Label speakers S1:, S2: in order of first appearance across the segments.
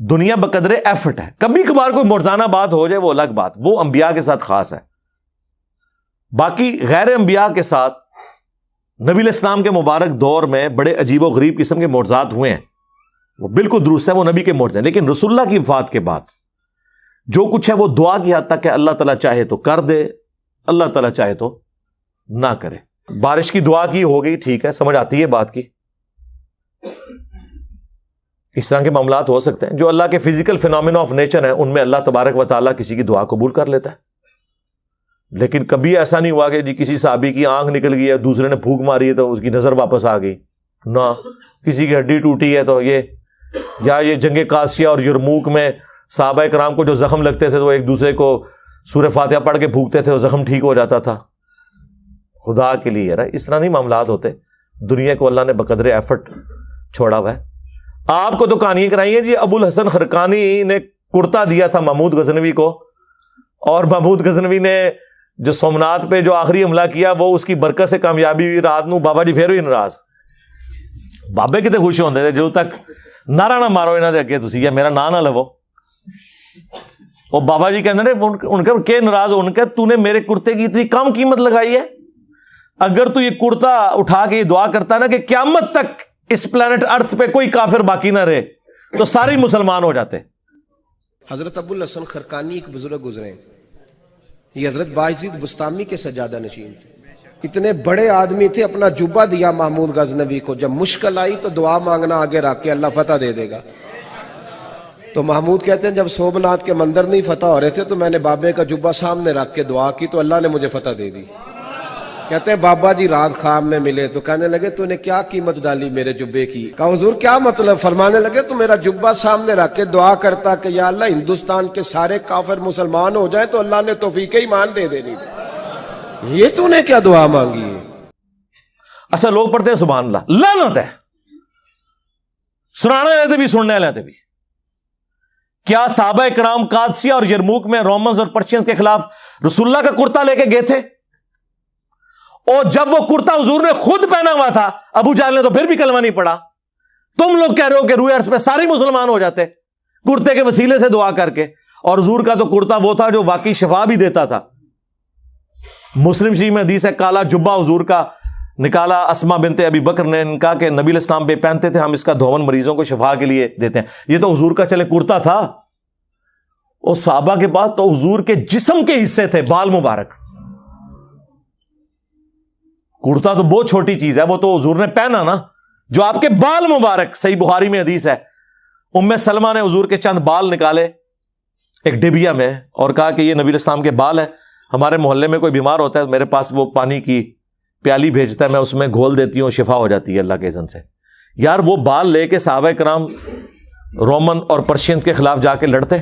S1: دنیا بقدر ایفرٹ ہے. کبھی کبھار کوئی مرزانہ بات ہو جائے وہ الگ بات, وہ انبیاء کے ساتھ خاص ہے. باقی غیر انبیاء کے ساتھ نبی علیہ السلام کے مبارک دور میں بڑے عجیب و غریب قسم کے معجزات ہوئے ہیں, وہ بالکل درست ہے, وہ نبی کے معجزے ہیں. لیکن رسول اللہ کی وفات کے بعد جو کچھ ہے وہ دعا کی حد تک ہے. اللہ تعالیٰ چاہے تو کر دے, اللہ تعالیٰ چاہے تو نہ کرے. بارش کی دعا کی ہو گئی, ٹھیک ہے, سمجھ آتی ہے بات کی. اس طرح کے معاملات ہو سکتے ہیں. جو اللہ کے فزیکل فینومینا آف نیچر ہیں ان میں اللہ تبارک و تعالیٰ کسی کی دعا قبول کر لیتا ہے. لیکن کبھی ایسا نہیں ہوا کہ جی کسی صحابی کی آنکھ نکل گئی ہے, دوسرے نے پھونک ماری ہے تو اس کی نظر واپس آ گئی, نہ. کسی کی ہڈی ٹوٹی ہے تو یہ جنگ قادسیہ اور یرموک میں صحابہ کرام کو جو زخم لگتے تھے تو ایک دوسرے کو سورہ فاتحہ پڑھ کے پھونکتے تھے, وہ زخم ٹھیک ہو جاتا تھا. خدا کے لیے یار اس طرح نہیں معاملات ہوتے. دنیا کو اللہ نے بقدر ایفرٹ چھوڑا ہوا ہے. آپ کو تو کہانیاں کرائی ہیں جی, ابو الحسن خرقانی نے کرتا دیا تھا محمود غزنوی کو, اور محمود غزنوی نے جو سومنات پہ جو آخری حملہ کیا وہ اس کی برکت سے کامیابی ہوئی. رات نو بابا جی پھر ہوئی ناراض. بابے کتنے خوش ہوندے تھے جدوں تک نعرہ نہ مارو انہاں دے اگے تسی, یا میرا نام نہ لو. وہ بابا جی کہندے نے ان کے کہ ناراض ان کے, تو نے میرے کرتے کی اتنی کم قیمت لگائی ہے. اگر تو یہ کرتا اٹھا کے یہ دعا کرتا نا کہ قیامت تک اس پلانٹ ارتھ پہ کوئی کافر باقی نہ رہے تو سارے مسلمان ہو جاتے.
S2: حضرت ابو الحسن خرقانی ایک بزرگ گزرے, یہ حضرت باعزید بستامی کے سجادہ نشین تھے. اتنے بڑے آدمی تھے, اپنا جبہ دیا محمود غزنوی کو, جب مشکل آئی تو دعا مانگنا آگے رکھ کے اللہ فتح دے دے گا. تو محمود کہتے ہیں جب سومنات کے مندر نہیں فتح ہو رہے تھے تو میں نے بابے کا جبہ سامنے رکھ کے دعا کی تو اللہ نے مجھے فتح دے دی. کہتے ہیں بابا جی رات خواب میں ملے تو کہنے لگے تو نے کیا قیمت ڈالی میرے جبے کی. کہا حضور کیا مطلب؟ فرمانے لگے تو میرا جبہ سامنے رکھ کے دعا کرتا کہ یا اللہ ہندوستان کے سارے کافر مسلمان ہو جائیں تو اللہ نے توفیق ایمان دے دینی. یہ تو نے کیا دعا مانگی ہے؟
S1: اچھا لوگ پڑھتے ہیں سبحان اللہ, لعنت ہے. سنانے والے بھی سننے والے بھی. کیا صحابہ کرام قادسیہ اور یرموک میں رومنز اور پرشینز کے خلاف رسول اللہ کا کرتا لے کے گئے تھے؟ اور جب وہ کرتا حضور نے خود پہنا ہوا تھا ابو جہل نے تو پھر بھی کلمہ نہیں پڑھا. تم لوگ کہہ رہے ہو کہ روئے عرض پہ سارے مسلمان ہو جاتے کرتے کے وسیلے سے دعا کر کے, اور حضور کا تو کرتا وہ تھا جو واقعی شفا بھی دیتا تھا. مسلم شریف میں حدیث ہے, کالا جبہ حضور کا نکالا اسما بنت ابی بکر نے, ان کا کہ نبی علیہ السلام پہ پہنتے تھے, ہم اس کا دھون مریضوں کو شفا کے لیے دیتے ہیں. یہ تو حضور کا چلے کرتا تھا. اور صحابہ کے پاس تو حضور کے جسم کے حصے تھے, بال مبارک. کرتا تو بہت چھوٹی چیز ہے, وہ تو حضور نے پہنا نا, جو آپ کے بال مبارک. صحیح بخاری میں حدیث ہے, ام سلمہ نے حضور کے چند بال نکالے ایک ڈبیا میں اور کہا کہ یہ نبی علیہ السلام کے بال ہیں, ہمارے محلے میں کوئی بیمار ہوتا ہے میرے پاس وہ پانی کی پیالی بھیجتا ہے, میں اس میں گھول دیتی ہوں, شفا ہو جاتی ہے اللہ کے اذن سے. یار وہ بال لے کے صحابہ کرام رومن اور پرشینز کے خلاف جا کے لڑتے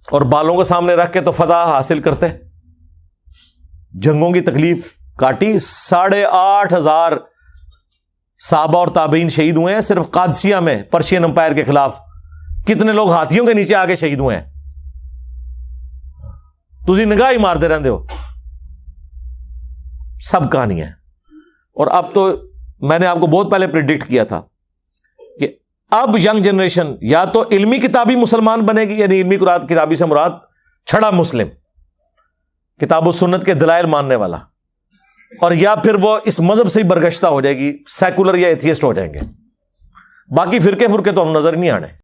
S1: اور بالوں کو سامنے رکھ کے تو فتح حاصل کرتے. جنگوں کی تکلیف کاٹی, 8,500 صحابہ اور تابعین شہید ہوئے ہیں صرف قادسیہ میں پرشین امپائر کے خلاف. کتنے لوگ ہاتھیوں کے نیچے آگے شہید ہوئے ہیں, تسی نگاہ ہی مارتے رہتے ہو. سب کہانی ہے. اور اب تو میں نے آپ کو بہت پہلے پریڈکٹ کیا تھا کہ اب ینگ جنریشن یا تو علمی کتابی مسلمان بنے گی, یعنی علمی کتابی سے مراد چھڑا مسلم, کتاب و سنت کے دلائل ماننے والا, اور یا پھر وہ اس مذہب سے ہی برگشتہ ہو جائے گی, سیکولر یا ایتھیسٹ ہو جائیں گے. باقی فرقے تو ہم نظر نہیں آنے.